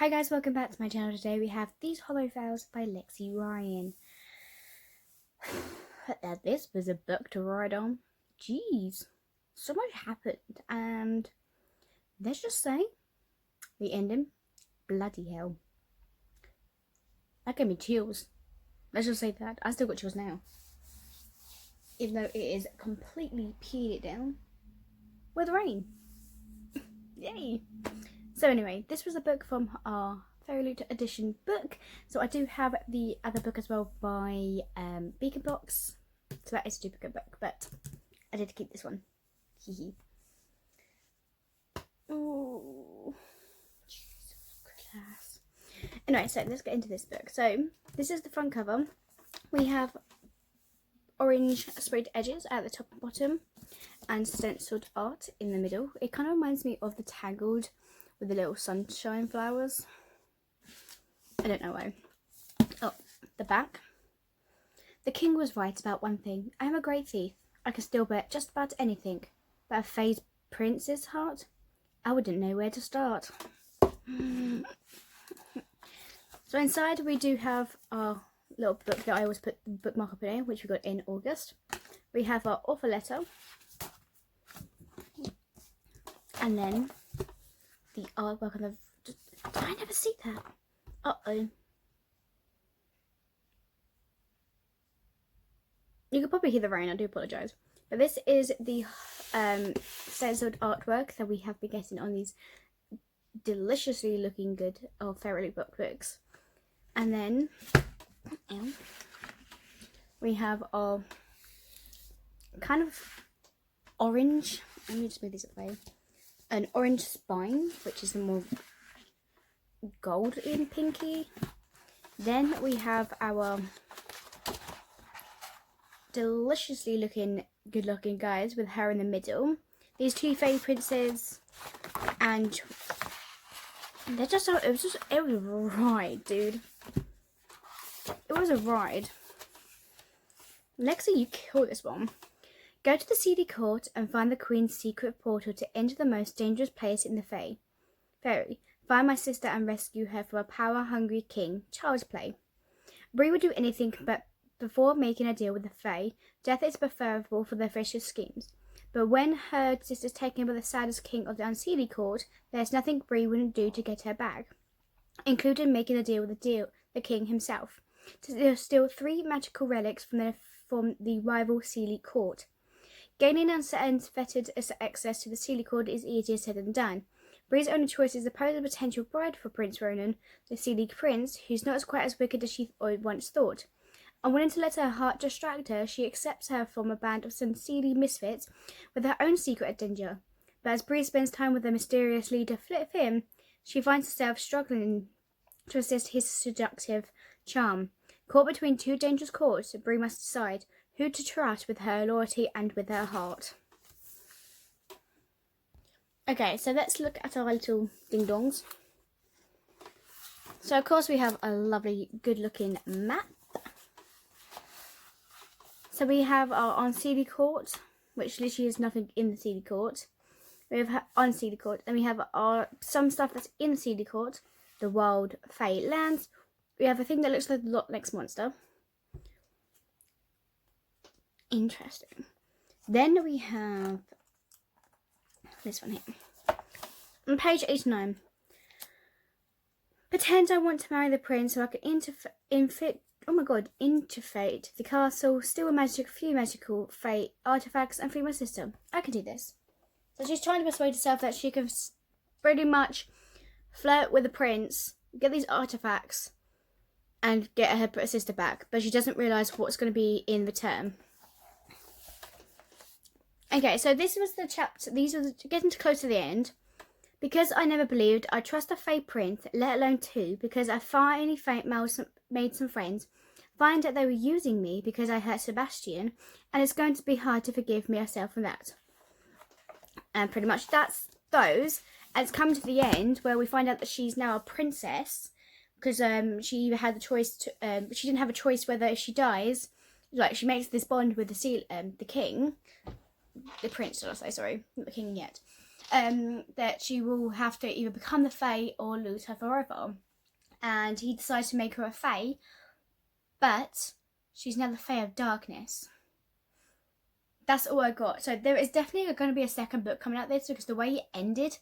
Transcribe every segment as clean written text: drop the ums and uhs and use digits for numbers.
Hi guys, welcome back to my channel. Today we have These Hollow Vows by Lexi Ryan. This was a book to write on. Jeez, so much happened, and let's just say the ending, bloody hell. That gave me chills. Let's just say that. I still got chills now. Even though it is completely peeled it down with rain. Yay! So anyway, this was a book from our Fairy Loot edition book. So I do have the other book as well by Beacon Box. So that is a duplicate book, but I did keep this one. Hee. Oh, Jesus Christ. Anyway, so let's get into this book. So this is the front cover. We have orange sprayed edges at the top and bottom and stenciled art in the middle. It kind of reminds me of the Tangled with the little sunshine flowers. I don't know why. Oh, the back. The king was right about one thing. I am a great thief. I can still bet just about anything. But a phased prince's heart? I wouldn't know where to start. So inside we do have our little book that I always put the bookmark up in here, which we got in August. We have our offer letter. And then the artwork on the... Did I never see that? Uh-oh. You could probably hear the rain, I do apologise. But this is the stenciled artwork that we have been getting on these deliciously looking good Fairy Loot books. And then we have our kind of orange, let me just move these away. An orange spine, which is the more gold in pinky. Then we have our deliciously good looking guys with her in the middle. These two fairy princes, and they're just so, it was a ride, dude. It was a ride. Lexi, you killed this one. Go to the Seedy Court and find the Queen's secret portal to enter the most dangerous place in the Fairy. Find my sister and rescue her from a power-hungry king. Child's play. Bree would do anything, but before making a deal with the Fae, death is preferable for their vicious schemes. But when her sister's taken by the saddest king of the Unseelie Court, there's nothing Bree wouldn't do to get her back, including making a deal with the king himself, to steal 3 magical relics from the rival Seelie Court. Gaining unfettered access to the Seelie Court is easier said than done. Bree's only choice is to pose a potential bride for Prince Ronan, the Seelie prince, who's not quite as wicked as she once thought. Unwilling to let her heart distract her, she accepts her from a band of some Seelie misfits with her own secret agenda. But as Bree spends time with the mysterious leader Finn, she finds herself struggling to resist his seductive charm. Caught between 2 dangerous courts, Bree must decide who to trust with her loyalty and with her heart. Okay, so let's look at our little ding-dongs. So of course we have a lovely, good-looking map. So we have our Unseelie Court, which literally is nothing in the Seelie Court. We have Unseelie Court, and we have some stuff that's in the Seelie Court, the Wild Fae Lands. We have a thing that looks like the Loch Ness Monster. Interesting. Then we have this one here. On page 89. Pretend I want to marry the prince so I can interfate the castle, steal a few magical fate artifacts, and free my sister. I can do this. So she's trying to persuade herself that she can pretty much flirt with the prince, get these artifacts, and get her sister back. But she doesn't realise what's going to be in return. Okay, so this was the chapter. These are getting close to the end. Because I never believed I'd trust a Fae prince, let alone 2, because I finally made some friends, find that they were using me because I hurt Sebastian, and it's going to be hard to forgive myself for that. And pretty much that's those. And it's come to the end where we find out that she's now a princess, because she had the choice to, she didn't have a choice whether if she dies, like she makes this bond with the king, the prince, did I say, sorry, not the king yet. that she will have to either become the Fae or lose her forever. And he decides to make her a Fae, but she's now the Fae of Darkness. That's all I got. So there is definitely going to be a second book coming out this, because the way it ended,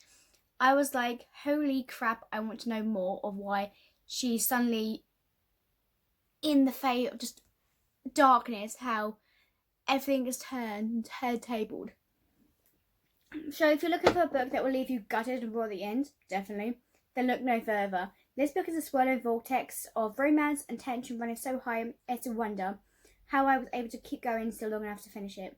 I was like, holy crap, I want to know more of why she's suddenly in the Fae of just darkness, how everything is tabled. So if you're looking for a book that will leave you gutted and raw at the end, definitely, then look no further. This book is a swirling vortex of romance and tension running so high, it's a wonder how I was able to keep going still long enough to finish it.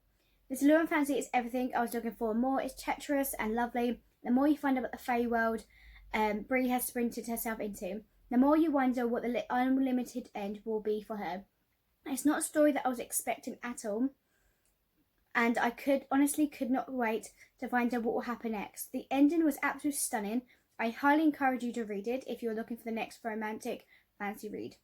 This allure and fancy is everything I was looking for. More is treacherous and lovely. The more you find out about the Fae world Bree has sprinted herself into, the more you wonder what the unlimited end will be for her. It's not a story that I was expecting at all, and I could not wait to find out what will happen next. The ending was absolutely stunning. I highly encourage you to read it if you're looking for the next romantic fantasy read.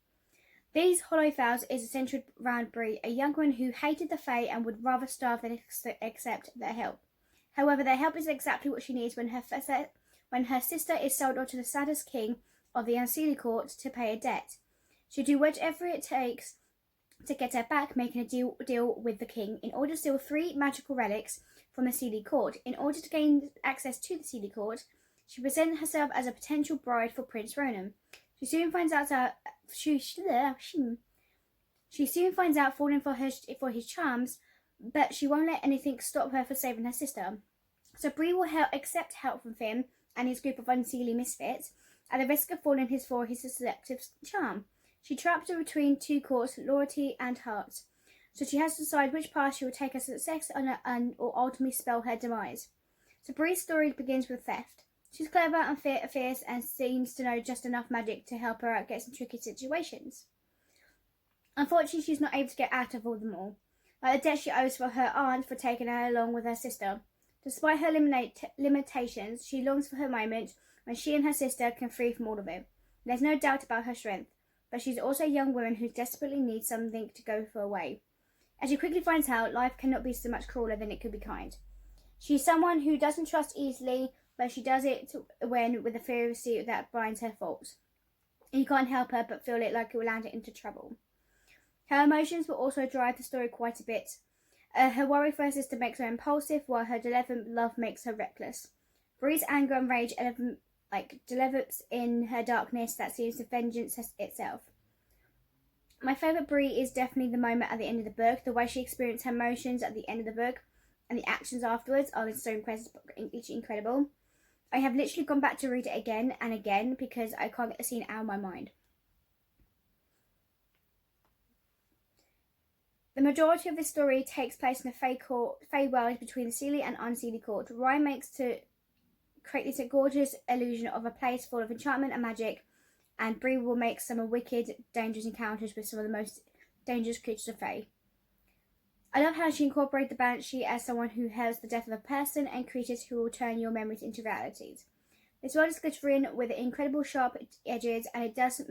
These Hollow Vows is centered around Bree, a young woman who hated the Fae and would rather starve than accept their help. However, their help is exactly what she needs when her sister is sold on to the saddest king of the Unseelie Court to pay a debt. She'll do whatever it takes to get her back, making a deal with the king in order to steal 3 magical relics from the Seelie Court. In order to gain access to the Seelie Court, she presents herself as a potential bride for Prince Ronan. She soon finds out falling for his charms, but she won't let anything stop her from saving her sister. So Bree will accept help from Finn and his group of Unseelie misfits at the risk of falling for his seductive charm. She traps her between 2 courts, loyalty and heart. So she has to decide which path she will take her success or ultimately spell her demise. So Bree's story begins with theft. She's clever and fierce and seems to know just enough magic to help her out get some tricky situations. Unfortunately, she's not able to get out of all them all, like the debt she owes for her aunt for taking her along with her sister. Despite her limitations, she longs for her moment when she and her sister can free from all of it. There's no doubt about her strength, but she's also a young woman who desperately needs something to go for away. As she quickly finds out, life cannot be so much crueler than it could be kind. She's someone who doesn't trust easily, but she does it when with the fearlessness that binds her faults. You can't help her but feel it like it will land her into trouble. Her emotions will also drive the story quite a bit. Her worry for her sister makes her impulsive, while her dilettante love makes her reckless. Bree's anger and rage develops in her darkness that seems to vengeance itself. My favourite Bree is definitely the moment at the end of the book. The way she experienced her emotions at the end of the book and the actions afterwards are so incredible. I have literally gone back to read it again and again because I can't get the scene out of my mind. The majority of this story takes place in the Fae world between the Seelie and Unseelie Court. Ryan makes to create this gorgeous illusion of a place full of enchantment and magic, and Bree will make some wicked, dangerous encounters with some of the most dangerous creatures of Fae. I love how she incorporated the Banshee as someone who heralds the death of a person and creatures who will turn your memories into realities. This world is glittering with incredible sharp edges, and it does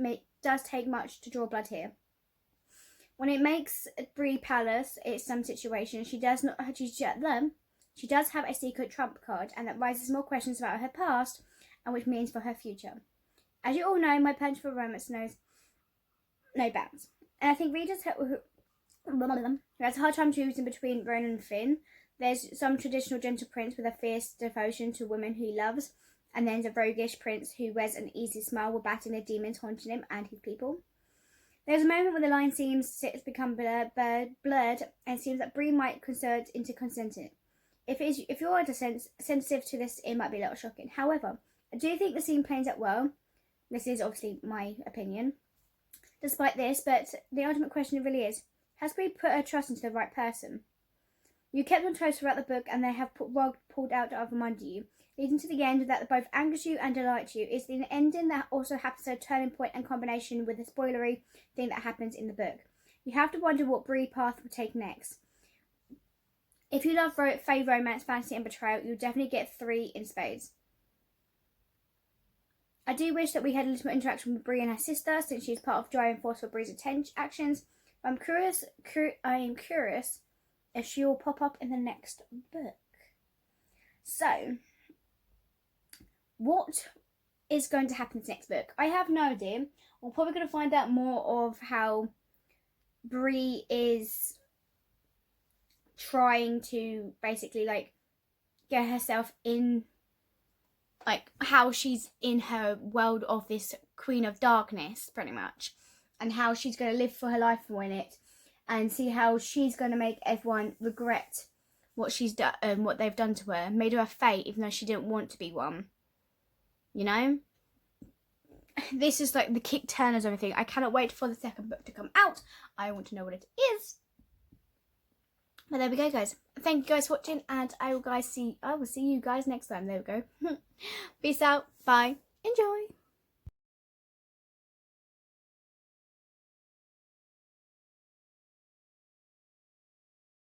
take much to draw blood here. When it makes Bree powerless in some situations, she does have a secret trump card, and that raises more questions about her past and which means for her future. As you all know, my punch for romance knows no bounds, and I think readers who has a hard time choosing between Ronan and Finn. There's some traditional gentle prince with a fierce devotion to women he loves, and then the roguish prince who wears an easy smile while battling the demons haunting him and his people. There's a moment where the line seems to become blurred, and it seems that Bree might consent into consenting. If you're sensitive to this, it might be a little shocking. However, I do think the scene plays out well. This is obviously my opinion. Despite this, but the ultimate question really is, has Bree put her trust into the right person? You kept on toes throughout the book, and they have pulled out of them under you, leading to the end that both angers you and delights you. Is the ending that also happens to a turning point and combination with the spoilery thing that happens in the book. You have to wonder what Bree path will take next. If you love Fae romance, fantasy and betrayal, you'll definitely get 3 in spades. I do wish that we had a little more interaction with Bree and her sister, since she's part of driving force for Bree's actions. I am curious if she will pop up in the next book. So, what is going to happen in this next book. I have no idea. We're probably going to find out more of how Bree is trying to basically like get herself in, like how she's in her world of this Queen of Darkness pretty much, and how she's going to live for her life in it, and see how she's going to make everyone regret what she's done, what they've done to her, made her a fate even though she didn't want to be one, you know. This is like the kick turners of everything. I cannot wait for the second book to come out. I want to know what it is. But there we go, guys. Thank you guys for watching, and I will see you guys next time. There we go. Peace out. Bye. Enjoy.